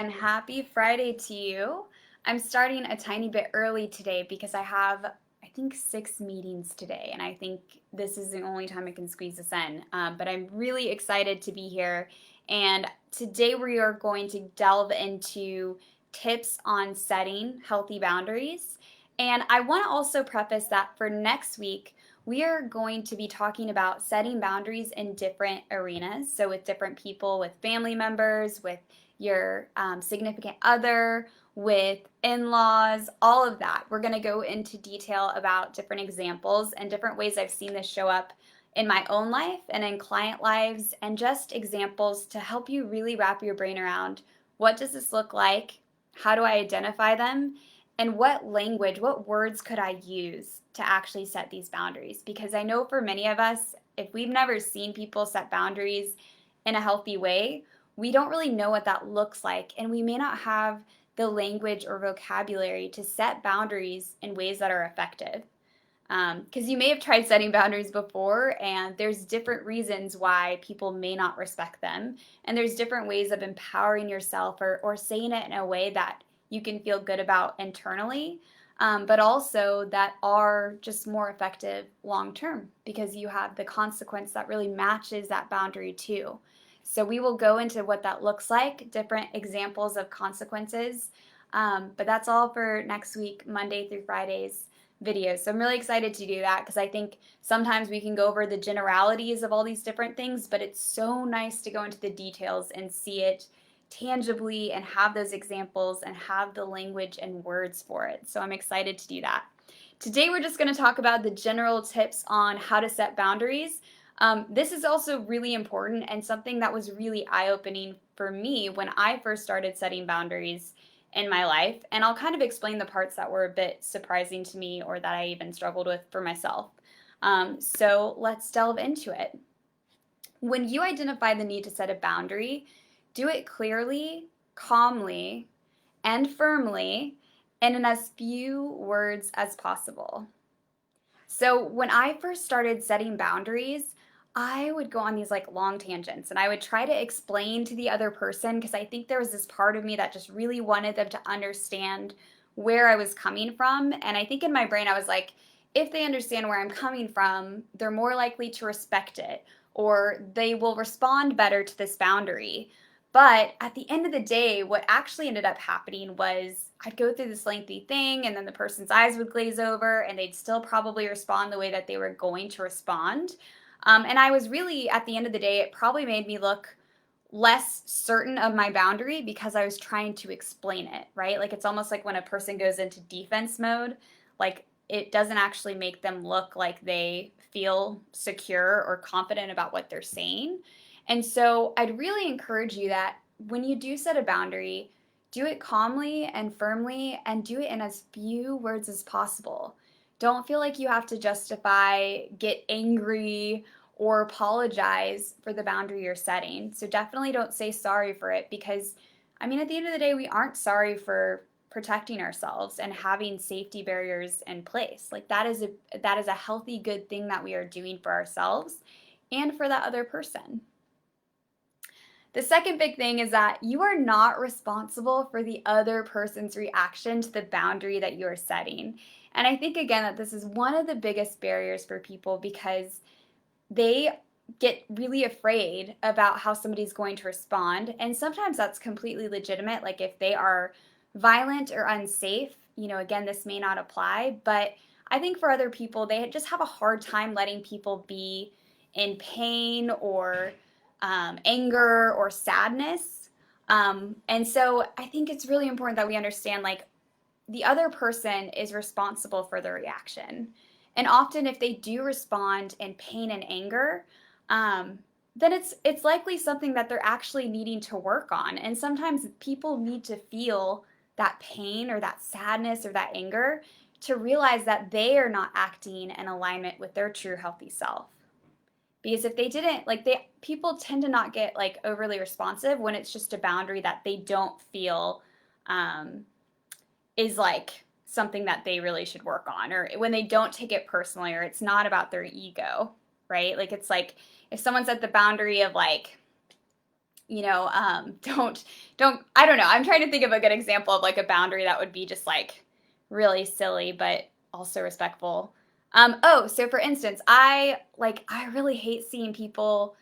and happy Friday to you. I'm starting a tiny bit early today because I think, 6 meetings today, and I think this is the only time I can squeeze this in. But I'm really excited to be here, and today we are going to delve into tips on setting healthy boundaries. And I want to also preface that for next week, we are going to be talking about setting boundaries in different arenas. So, with different people, with family members, with your significant other, with in laws, all of that. We're going to go into detail about different examples and different ways I've seen this show up in my own life and in client lives, and just examples to help you really wrap your brain around what does this look like? How do I identify them? And what language, what words could I use to actually set these boundaries? Because I know for many of us, if we've never seen people set boundaries in a healthy way, we don't really know what that looks like. And we may not have the language or vocabulary to set boundaries in ways that are effective. Because you may have tried setting boundaries before, and there's different reasons why people may not respect them. And there's different ways of empowering yourself or saying it in a way that you can feel good about internally, but also that are just more effective long term because you have the consequence that really matches that boundary too. So we will go into what that looks like, different examples of consequences, but that's all for next week, Monday through Fridays videos. So I'm really excited to do that because I think sometimes we can go over the generalities of all these different things, but it's so nice to go into the details and see it tangibly and have those examples and have the language and words for it. So I'm excited to do that. Today we're just going to talk about the general tips on how to set boundaries. This is also really important and something that was really eye-opening for me when I first started setting boundaries in my life. And I'll kind of explain the parts that were a bit surprising to me or that I even struggled with for myself. So let's delve into it. When you identify the need to set a boundary, do it clearly, calmly, and firmly, and in as few words as possible. So when I first started setting boundaries, I would go on these like long tangents and I would try to explain to the other person because I think there was this part of me that just really wanted them to understand where I was coming from. And I think in my brain, I was like, if they understand where I'm coming from, they're more likely to respect it or they will respond better to this boundary. But at the end of the day, what actually ended up happening was I'd go through this lengthy thing and then the person's eyes would glaze over and they'd still probably respond the way that they were going to respond. And I was really, at the end of the day, it probably made me look less certain of my boundary because I was trying to explain it, right? Like it's almost like when a person goes into defense mode, like it doesn't actually make them look like they feel secure or confident about what they're saying. And so I'd really encourage you that when you do set a boundary, do it calmly and firmly and do it in as few words as possible. Don't feel like you have to justify, get angry, or apologize for the boundary you're setting. So definitely don't say sorry for it because, I mean, at the end of the day, we aren't sorry for protecting ourselves and having safety barriers in place. Like that is a healthy, good thing that we are doing for ourselves and for that other person. The second big thing is that you are not responsible for the other person's reaction to the boundary that you are setting. And I think, again, that this is one of the biggest barriers for people because they get really afraid about how somebody's going to respond. And sometimes that's completely legitimate. Like if they are violent or unsafe, again, this may not apply. But I think for other people, they just have a hard time letting people be in pain or anger or sadness. And so I think it's really important that we understand like the other person is responsible for the reaction. And often if they do respond in pain and anger, then it's likely something that they're actually needing to work on. And sometimes people need to feel that pain or that sadness or that anger to realize that they are not acting in alignment with their true healthy self. Because if they didn't, like people tend to not get like overly responsive when it's just a boundary that they don't feel is like something that they really should work on, or when they don't take it personally, or it's not about their ego, right? Like it's like if someone set the boundary of like, I don't know. I'm trying to think of a good example of like a boundary that would be just like really silly, but also respectful. So for instance, I really hate seeing people's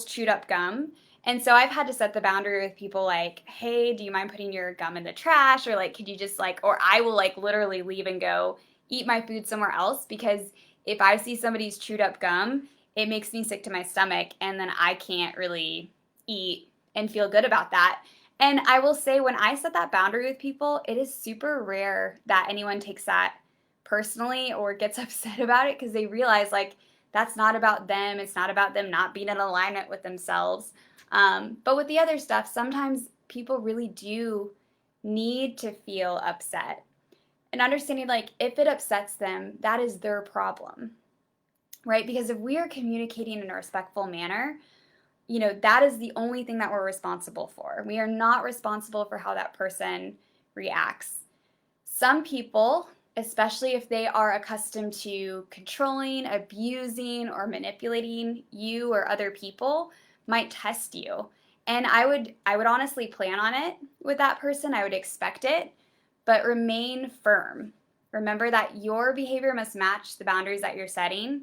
chewed up gum. And so I've had to set the boundary with people like, hey, do you mind putting your gum in the trash? Or like, could you just like, or I will like literally leave and go eat my food somewhere else because if I see somebody's chewed up gum, it makes me sick to my stomach and then I can't really eat and feel good about that. And I will say, when I set that boundary with people, it is super rare that anyone takes that personally or gets upset about it because they realize, like, that's not about them. It's not about them not being in alignment with themselves. But with the other stuff, sometimes people really do need to feel upset. And understanding, like, if it upsets them, that is their problem, right? Because if we are communicating in a respectful manner, that is the only thing that we're responsible for. We are not responsible for how that person reacts. Some people, especially if they are accustomed to controlling, abusing, or manipulating you or other people, might test you. And I would honestly plan on it with that person. I would expect it, but remain firm. Remember that your behavior must match the boundaries that you're setting.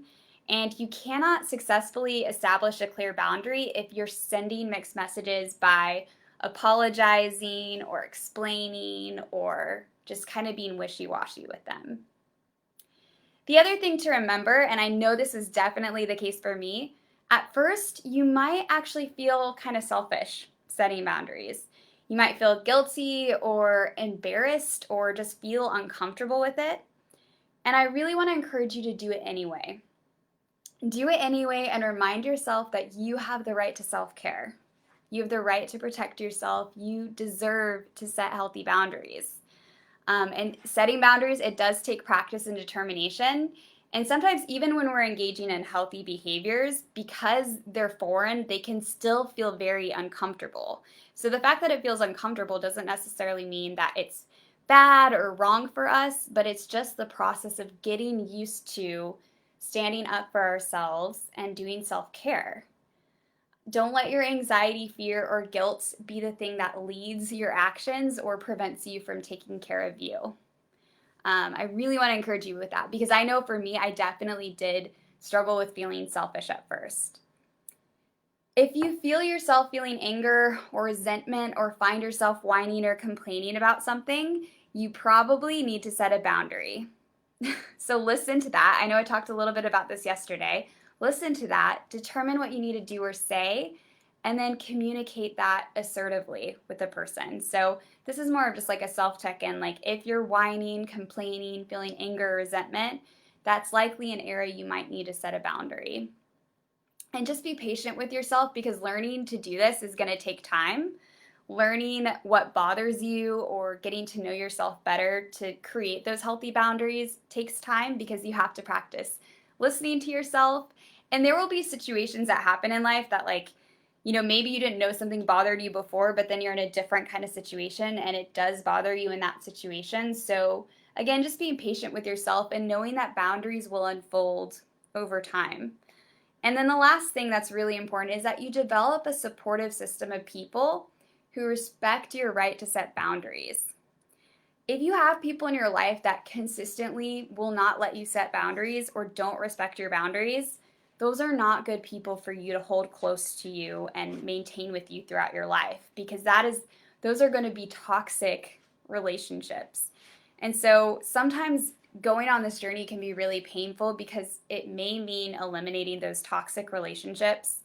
And you cannot successfully establish a clear boundary if you're sending mixed messages by apologizing or explaining or just kind of being wishy-washy with them. The other thing to remember, and I know this is definitely the case for me, at first you might actually feel kind of selfish setting boundaries. You might feel guilty or embarrassed or just feel uncomfortable with it. And I really want to encourage you to do it anyway. Do it anyway and remind yourself that you have the right to self-care. You have the right to protect yourself. You deserve to set healthy boundaries. And setting boundaries, it does take practice and determination. And sometimes, even when we're engaging in healthy behaviors, because they're foreign, they can still feel very uncomfortable. So the fact that it feels uncomfortable doesn't necessarily mean that it's bad or wrong for us, but it's just the process of getting used to standing up for ourselves and doing self-care. Don't let your anxiety, fear, or guilt be the thing that leads your actions or prevents you from taking care of you. I really want to encourage you with that because I know for me, I definitely did struggle with feeling selfish at first. If you feel yourself feeling anger or resentment or find yourself whining or complaining about something, you probably need to set a boundary. So listen to that. I know I talked a little bit about this yesterday. Listen to that, determine what you need to do or say, and then communicate that assertively with the person. So this is more of just like a self-check-in. Like if you're whining, complaining, feeling anger or resentment, that's likely an area you might need to set a boundary. And just be patient with yourself because learning to do this is going to take time. Learning what bothers you or getting to know yourself better to create those healthy boundaries takes time because you have to practice listening to yourself. And there will be situations that happen in life that, like, maybe you didn't know something bothered you before, but then you're in a different kind of situation and it does bother you in that situation. So again, just being patient with yourself and knowing that boundaries will unfold over time. And then the last thing that's really important is that you develop a supportive system of people who respect your right to set boundaries. If you have people in your life that consistently will not let you set boundaries or don't respect your boundaries, those are not good people for you to hold close to you and maintain with you throughout your life because those are going to be toxic relationships. And so sometimes going on this journey can be really painful because it may mean eliminating those toxic relationships.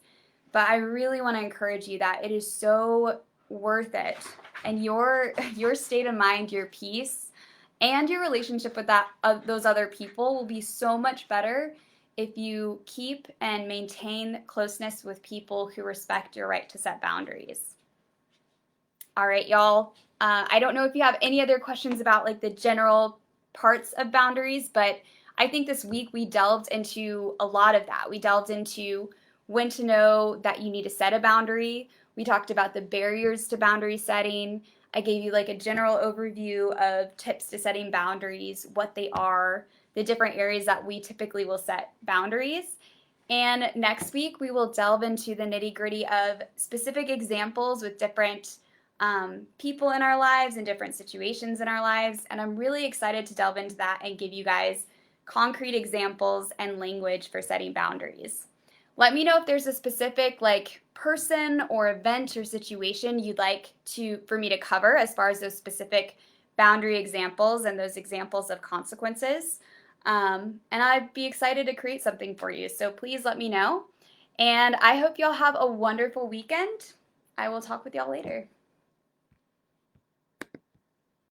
But I really want to encourage you that it is so worth it. And your state of mind, your peace, and your relationship with those other people will be so much better if you keep and maintain closeness with people who respect your right to set boundaries. All right, y'all. I don't know if you have any other questions about like the general parts of boundaries, but I think this week we delved into a lot of that. We delved into when to know that you need to set a boundary. We talked about the barriers to boundary setting. I gave you like a general overview of tips to setting boundaries, what they are, the different areas that we typically will set boundaries. And next week, we will delve into the nitty gritty of specific examples with different people in our lives and different situations in our lives. And I'm really excited to delve into that and give you guys concrete examples and language for setting boundaries. Let me know if there's a specific like person or event or situation you'd like for me to cover as far as those specific boundary examples and those examples of consequences. And I'd be excited to create something for you. So please let me know. And I hope y'all have a wonderful weekend. I will talk with y'all later.